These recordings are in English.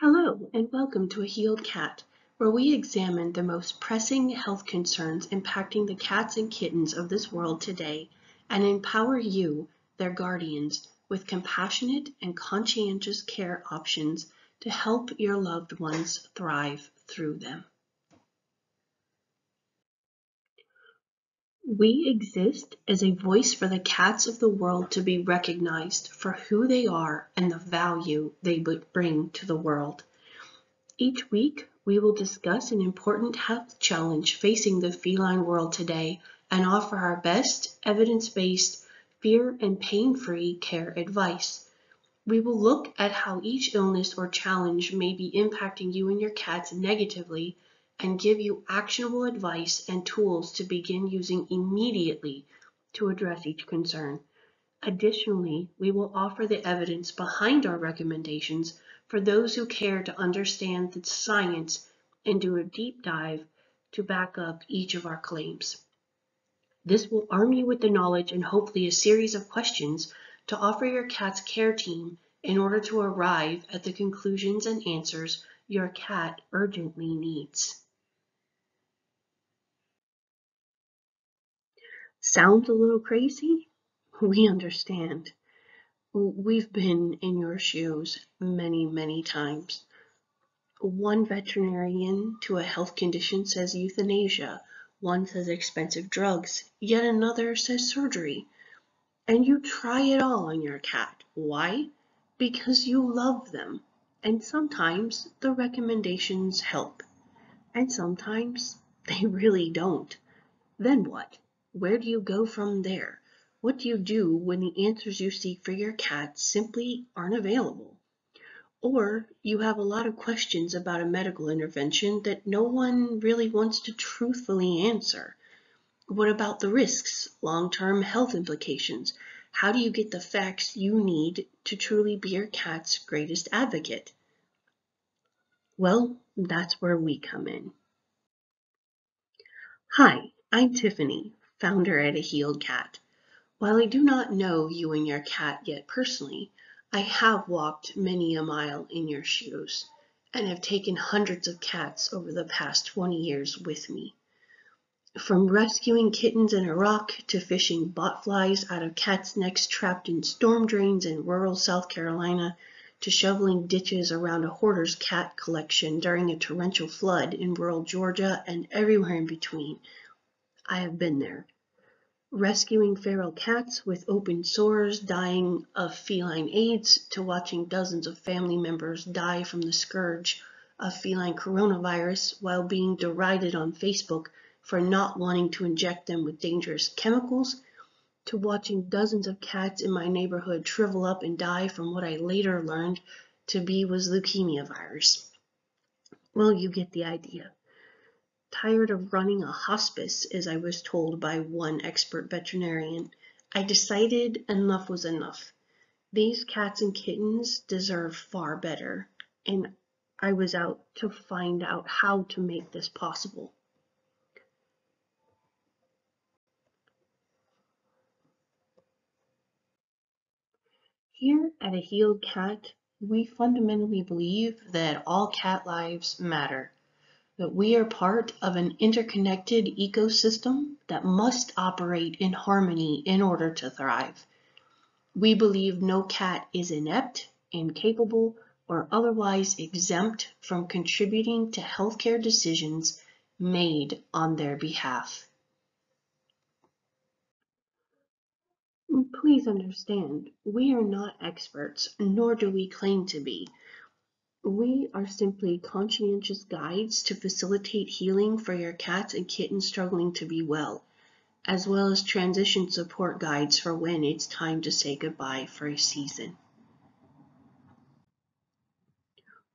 Hello, and welcome to A Healed Cat, where we examine the most pressing health concerns impacting the cats and kittens of this world today and empower you, their guardians, with compassionate and conscientious care options to help your loved ones thrive through them. We exist as a voice for the cats of the world to be recognized for who they are and the value they bring to the world. Each week, we will discuss an important health challenge facing the feline world today and offer our best evidence-based, fear and pain-free care advice. We will look at how each illness or challenge may be impacting you and your cats negatively and give you actionable advice and tools to begin using immediately to address each concern. Additionally, we will offer the evidence behind our recommendations for those who care to understand the science and do a deep dive to back up each of our claims. This will arm you with the knowledge and hopefully a series of questions to offer your cat's care team in order to arrive at the conclusions and answers your cat urgently needs. Sounds a little crazy? We understand. We've been in your shoes many, many times. One veterinarian to a health condition says euthanasia, one says expensive drugs, yet another says surgery. And you try it all on your cat. Why? Because you love them. And sometimes the recommendations help. And sometimes they really don't. Then what? Where do you go from there? What do you do when the answers you seek for your cat simply aren't available? Or you have a lot of questions about a medical intervention that no one really wants to truthfully answer. What about the risks, long-term health implications? How do you get the facts you need to truly be your cat's greatest advocate? Well, that's where we come in. Hi, I'm Tiffany, founder at A Healed Cat. While I do not know you and your cat yet personally, I have walked many a mile in your shoes and have taken hundreds of cats over the past 20 years with me. From rescuing kittens in Iraq to fishing botflies out of cats' necks trapped in storm drains in rural South Carolina to shoveling ditches around a hoarder's cat collection during a torrential flood in rural Georgia and everywhere in between, I have been there. Rescuing feral cats with open sores dying of feline AIDS to watching dozens of family members die from the scourge of feline coronavirus while being derided on Facebook for not wanting to inject them with dangerous chemicals, to watching dozens of cats in my neighborhood shrivel up and die from what I later learned to be was leukemia virus. Well, you get the idea. Tired of running a hospice, as I was told by one expert veterinarian, I decided enough was enough. These cats and kittens deserve far better, and I was out to find out how to make this possible. Here at A Healed Cat, we fundamentally believe that all cat lives matter, that we are part of an interconnected ecosystem that must operate in harmony in order to thrive. We believe no cat is inept, incapable, or otherwise exempt from contributing to healthcare decisions made on their behalf. Please understand, we are not experts, nor do we claim to be. We are simply conscientious guides to facilitate healing for your cats and kittens struggling to be well as transition support guides for when it's time to say goodbye for a season.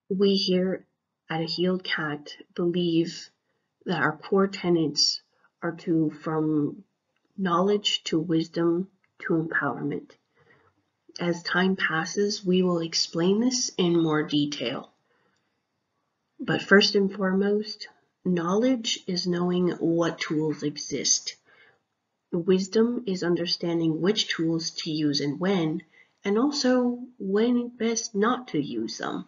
We here at A Healed Cat believe that our core tenets are from knowledge to wisdom to empowerment. As time passes, we will explain this in more detail. But first and foremost, knowledge is knowing what tools exist. Wisdom is understanding which tools to use and also when best not to use them.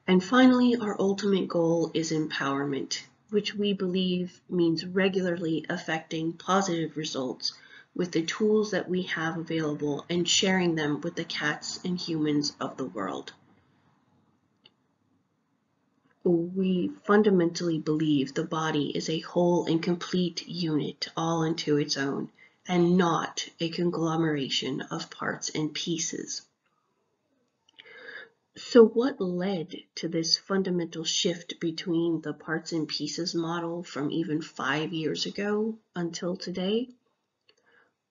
And finally, our ultimate goal is empowerment, which we believe means regularly affecting positive results with the tools that we have available and sharing them with the cats and humans of the world. We fundamentally believe the body is a whole and complete unit all unto its own, and not a conglomeration of parts and pieces. So what led to this fundamental shift between the parts and pieces model from even 5 years ago until today?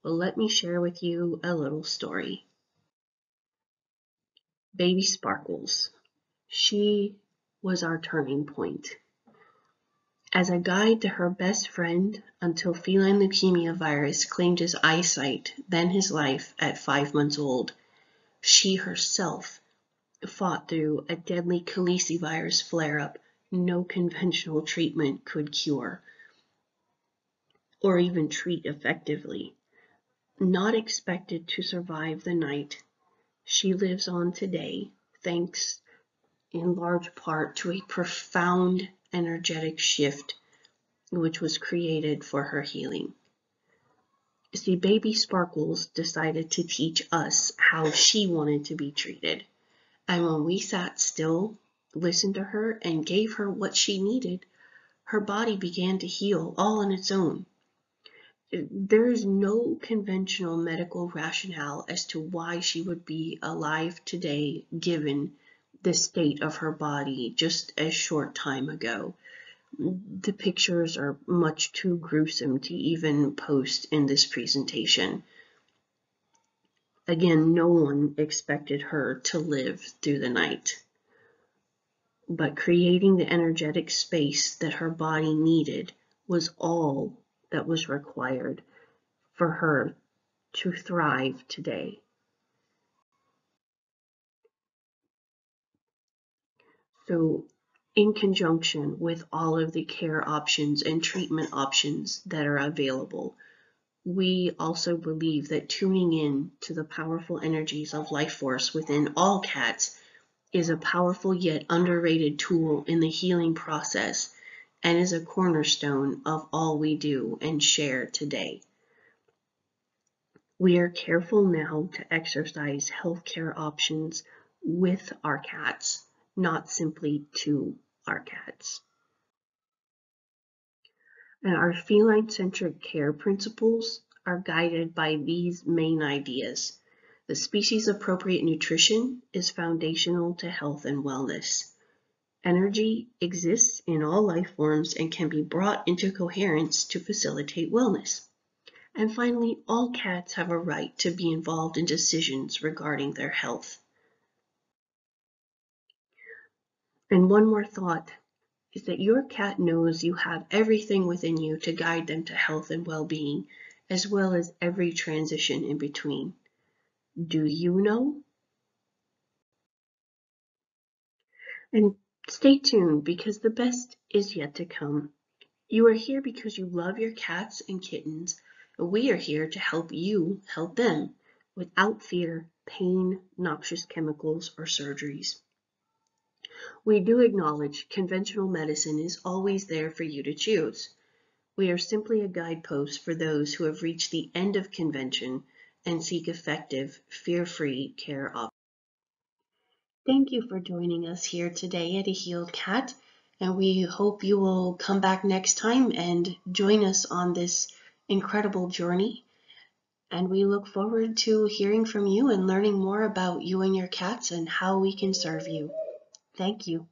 Well, let me share with you a little story. Baby Sparkles. She was our turning point. As a guide to her best friend until feline leukemia virus claimed his eyesight, then his life at 5 months old, she herself fought through a deadly calicivirus flare-up no conventional treatment could cure or even treat effectively. Not expected to survive the night, she lives on today, thanks in large part to a profound energetic shift which was created for her healing. See, Baby Sparkles decided to teach us how she wanted to be treated. And when we sat still, listened to her, and gave her what she needed, her body began to heal all on its own. There is no conventional medical rationale as to why she would be alive today given the state of her body just a short time ago. The pictures are much too gruesome to even post in this presentation. Again, no one expected her to live through the night. But creating the energetic space that her body needed was all that was required for her to thrive today. So, in conjunction with all of the care options and treatment options that are available, we also believe that tuning in to the powerful energies of life force within all cats is a powerful yet underrated tool in the healing process and is a cornerstone of all we do and share today. We are careful now to exercise healthcare options with our cats, not simply to our cats. And our feline-centric care principles are guided by these main ideas. The species-appropriate nutrition is foundational to health and wellness. Energy exists in all life forms and can be brought into coherence to facilitate wellness. And finally, all cats have a right to be involved in decisions regarding their health. And one more thought is that your cat knows you have everything within you to guide them to health and well-being, as well as every transition in between. Do you know? And stay tuned because the best is yet to come. You are here because you love your cats and kittens, and we are here to help you help them without fear, pain, noxious chemicals, or surgeries. We do acknowledge conventional medicine is always there for you to choose. We are simply a guidepost for those who have reached the end of convention and seek effective, fear-free care options. Thank you for joining us here today at A Healed Cat, and we hope you will come back next time and join us on this incredible journey. And we look forward to hearing from you and learning more about you and your cats and how we can serve you. Thank you.